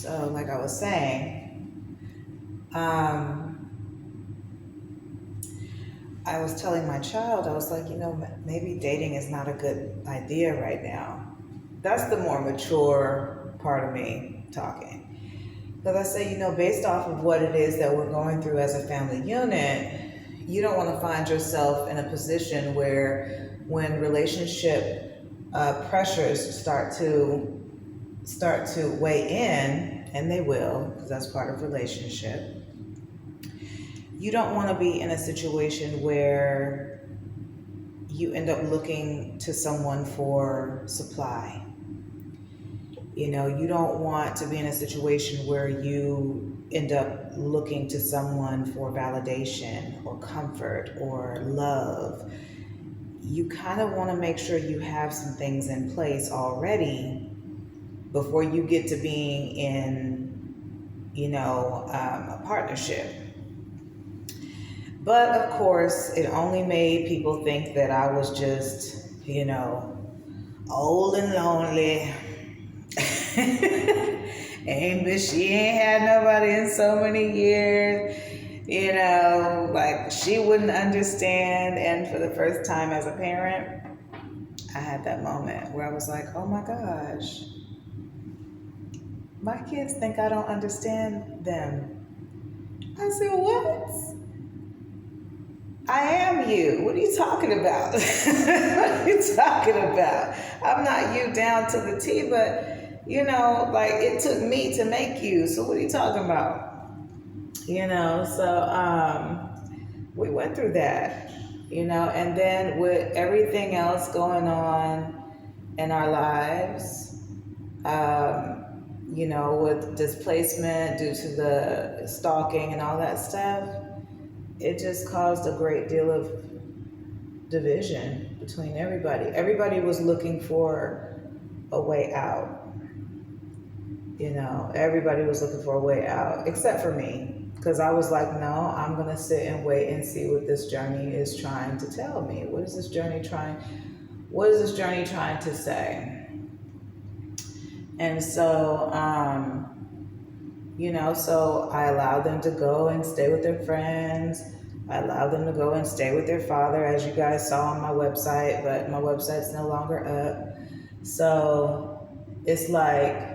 So, like I was saying, um, I was telling my child, I was like, maybe dating is not a good idea right now. That's the more mature part of me talking. Because I say, based off of what it is that we're going through as a family unit, you don't want to find yourself in a position where when relationship pressures start to weigh in, and they will, because that's part of relationship. You don't want to be in a situation where you end up looking to someone for supply. You don't want to be in a situation where you end up looking to someone for validation or comfort or love. You kind of want to make sure you have some things in place already before you get to being in, a partnership. But of course, it only made people think that I was just, old and lonely. But she ain't had nobody in so many years, like she wouldn't understand. And for the first time as a parent, I had that moment where I was like, oh my gosh, my kids think I don't understand them. I said, what? I am you. What are you talking about? What are you talking about? I'm not you down to the T, but like it took me to make you. So what are you talking about? We went through that, and then with everything else going on in our lives, with displacement due to the stalking and all that stuff, it just caused a great deal of division between everybody. Everybody was looking for a way out. Everybody was looking for a way out, except for me. Because I was like, no, I'm going to sit and wait and see what this journey is trying to tell me. What is this journey trying to say? And so, so I allowed them to go and stay with their friends. I allowed them to go and stay with their father, as you guys saw on my website, but my website's no longer up. So it's like,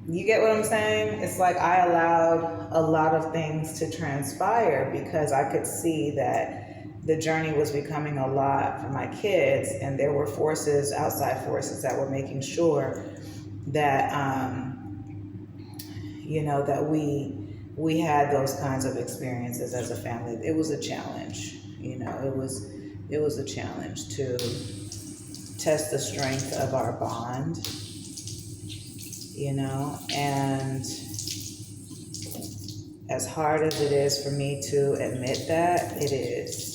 you get what I'm saying? It's like I allowed a lot of things to transpire because I could see that the journey was becoming a lot for my kids, and there were forces, outside forces, that were making sure that that we had those kinds of experiences as a family. It was a challenge. It was a challenge to test the strength of our bond, and as hard as it is for me to admit that, it is.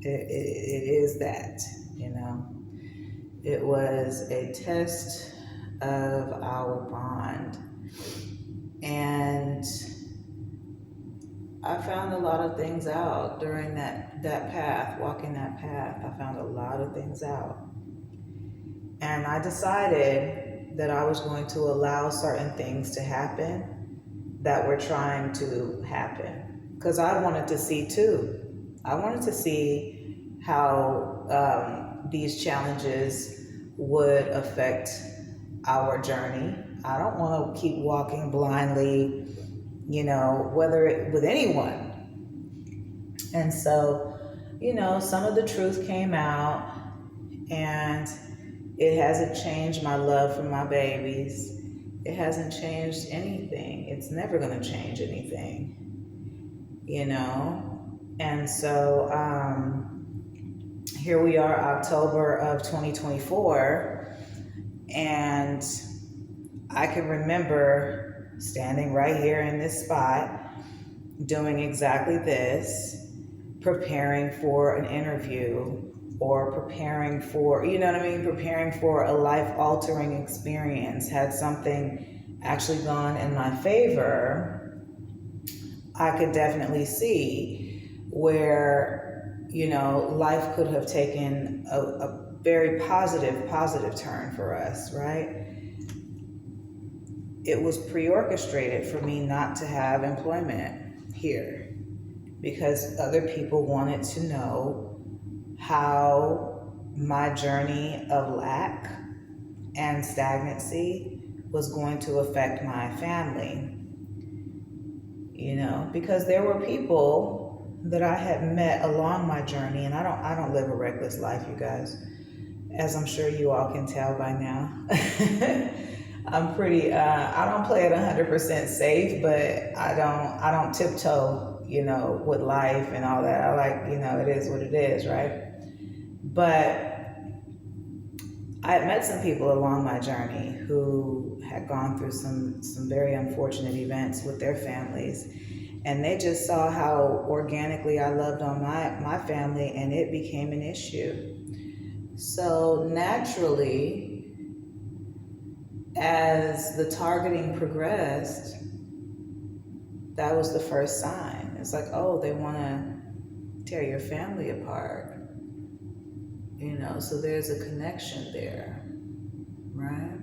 It is that, It was a test of our bond. And I found a lot of things out during that path, walking that path. I found a lot of things out. And I decided that I was going to allow certain things to happen that were trying to happen. Because I wanted to see too. I wanted to see how these challenges would affect our journey. I don't want to keep walking blindly, whether with anyone. And so, some of the truth came out, and it hasn't changed my love for my babies. It hasn't changed anything. It's never going to change anything, And so, here we are, October of 2024, and I can remember standing right here in this spot, doing exactly this, preparing for an interview, or preparing for, preparing for a life-altering experience. Had something actually gone in my favor, I could definitely see where, life could have taken a very positive turn for us, right? it was pre-orchestrated for me not to have employment here because other people wanted to know how my journey of lack and stagnancy was going to affect my family. Because there were people that I had met along my journey, and I don't live a reckless life, you guys, as I'm sure you all can tell by now. I'm pretty. I don't play it 100% safe, but I don't tiptoe, with life and all that. I like, it is what it is, right? But I had met some people along my journey who had gone through some very unfortunate events with their families, and they just saw how organically I loved on my family, and it became an issue. So naturally, as the targeting progressed, that was the first sign. It's like, oh, they want to tear your family apart. So there's a connection there, right?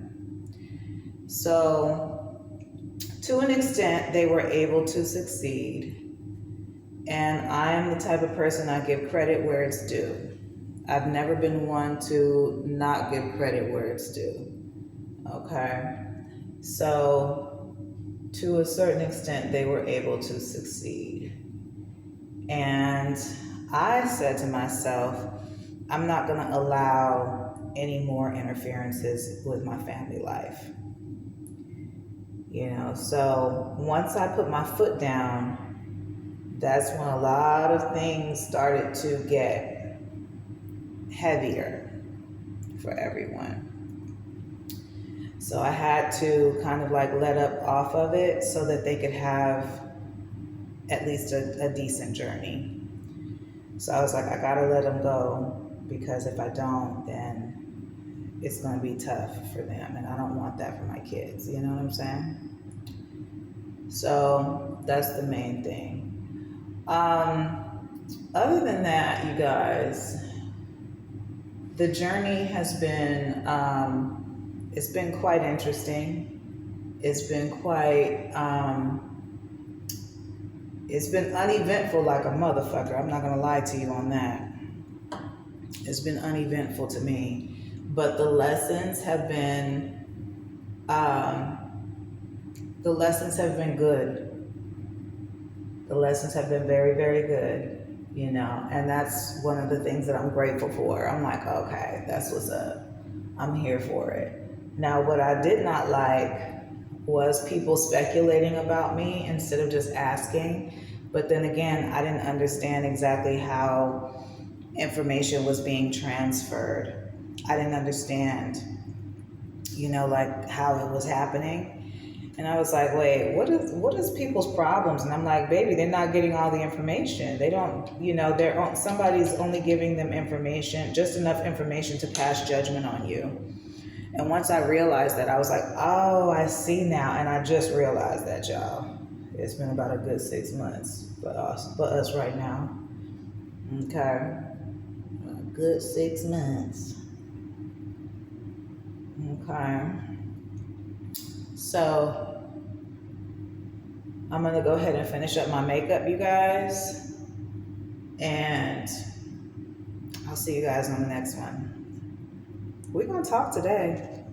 So to an extent, they were able to succeed. And I am the type of person, I give credit where it's due. I've never been one to not give credit where it's due. Okay? So to a certain extent, they were able to succeed. And I said to myself, I'm not going to allow any more interferences with my family life. So once I put my foot down, that's when a lot of things started to get heavier for everyone. So I had to kind of like let up off of it so that they could have at least a decent journey. So I was like, I gotta let them go, because if I don't, then it's going to be tough for them, and I don't want that for my kids. You know what I'm saying? So that's the main thing. Other than that, you guys, the journey has been, it's been quite interesting. It's been quite, it's been uneventful like a motherfucker. I'm not going to lie to you on that. It's been uneventful to me, but the lessons have been good. The lessons have been very, very good, and that's one of the things that I'm grateful for. I'm like, okay, that's what's up. I'm here for it. Now, what I did not like was people speculating about me instead of just asking. But then again, I didn't understand exactly how information was being transferred. I didn't understand, like how it was happening. And I was like, wait, what is people's problems? And I'm like, baby, they're not getting all the information. They don't, somebody's only giving them information, just enough information to pass judgment on you. And once I realized that, I was like, oh, I see now. And I just realized that, y'all. It's been about a good 6 months for us right now. Okay. A good 6 months. Okay. So I'm going to go ahead and finish up my makeup, you guys. And I'll see you guys on the next one. We're going to talk today.